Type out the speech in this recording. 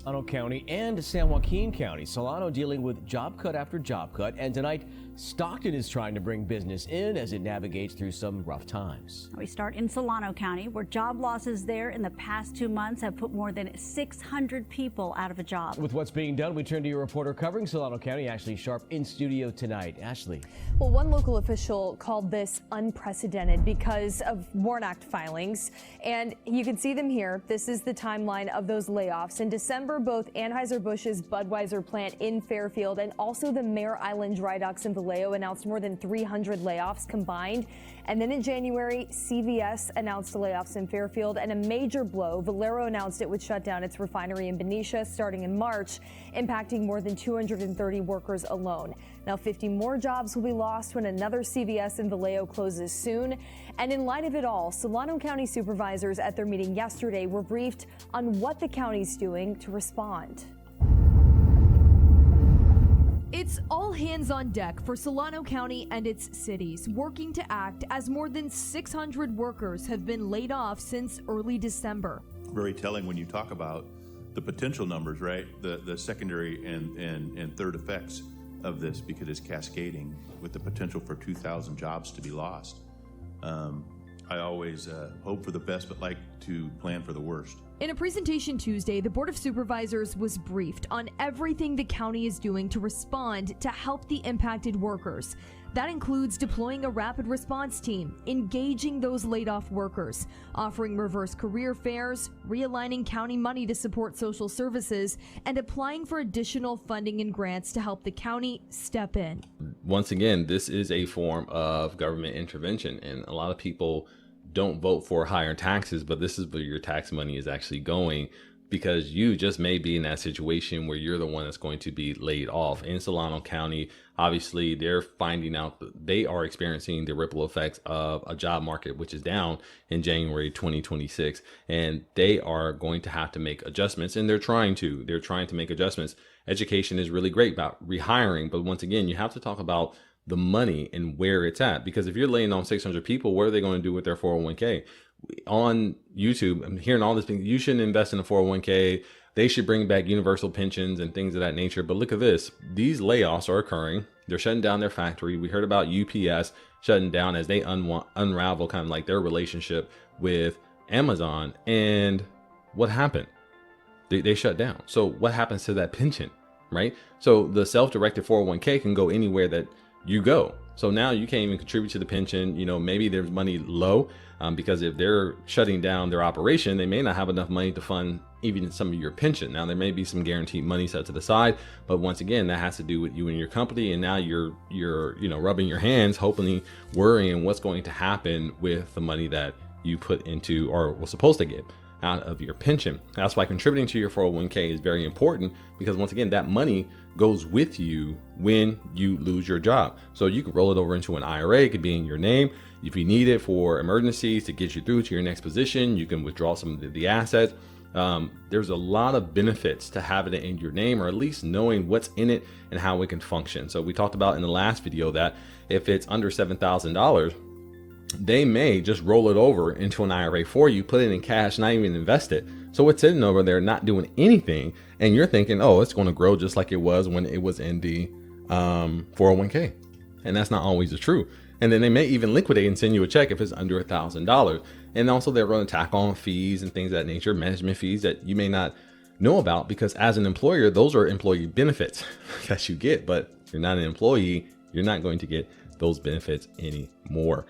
Solano County and San Joaquin County. Solano dealing with job cut after job cut, and tonight Stockton is trying to bring business in as it navigates through some rough times. We start in Solano County, where job losses there in the past 2 months have put more than 600 people out of a job. With what's being done, we turn to your reporter covering Solano County, Ashley Sharp, in studio tonight. Ashley. Well, one local official called this unprecedented because of WARN Act filings, and you can see them here. This is the timeline of those layoffs. In December, both Anheuser-Busch's Budweiser plant in Fairfield and also the Mare Island Dry Docks in Vallejo announced more than 300 layoffs combined. And then in January, CVS announced layoffs in Fairfield, and a major blow, Valero announced it would shut down its refinery in Benicia starting in March, impacting more than 230 workers alone. Now 50 more jobs will be lost when another CVS in Vallejo closes soon. And in light of it all, Solano County supervisors at their meeting yesterday were briefed on what the county's doing to respond. It's all hands on deck for Solano County and its cities, working to act as more than 600 workers have been laid off since early December. Very telling when you talk about the potential numbers, right? The secondary and third effects of this, because it's cascading with the potential for 2,000 jobs to be lost. I always hope for the best, but like to plan for the worst. In a presentation Tuesday, the Board of Supervisors was briefed on everything the county is doing to respond to help the impacted workers. That includes deploying a rapid response team, engaging those laid off workers, offering reverse career fairs, realigning county money to support social services, and applying for additional funding and grants to help the county step in. Once again, this is a form of government intervention, and a lot of people don't vote for higher taxes, but this is where your tax money is actually going, because you just may be in that situation where you're the one that's going to be laid off. In Solano County, obviously, they're finding out that they are experiencing the ripple effects of a job market which is down in January 2026, and they are going to have to make adjustments, and they're trying to make adjustments. Education is really great about rehiring, but once again, you have to talk about the money and where it's at, because if you're laying on 600 people, what are they going to do with their 401k? On YouTube, I'm hearing all this thing, you shouldn't invest in a 401k, they should bring back universal pensions and things of that nature. But look at this, these layoffs are occurring. They're shutting down their factory. We heard about UPS shutting down as they unravel kind of like their relationship with Amazon. And what happened? They shut down. So what happens to that pension, right? So the self-directed 401k can go anywhere that you go. So now you can't even contribute to the pension. You know, maybe there's money low because if they're shutting down their operation, they may not have enough money to fund even some of your pension. Now there may be some guaranteed money set to the side, but once again, that has to do with you and your company. And now you're rubbing your hands, hopefully worrying what's going to happen with the money that you put into or was supposed to get out of your pension. That's why contributing to your 401k is very important, because once again, that money goes with you when you lose your job. So you can roll it over into an IRA. It could be in your name. If you need it for emergencies to get you through to your next position, you can withdraw some of the assets. There's a lot of benefits to having it in your name, or at least knowing what's in it and how it can function. So we talked about in the last video that if it's under $7,000, they may just roll it over into an IRA for you, put it in cash, not even invest it. So it's sitting over there not doing anything, and you're thinking, oh, it's going to grow just like it was when it was in the 401k. And that's not always the truth. And then they may even liquidate and send you a check if it's under $1,000. And also they're going to tack on fees and things of that nature, management fees that you may not know about, because as an employer, those are employee benefits that you get. But if you're not an employee, you're not going to get those benefits anymore.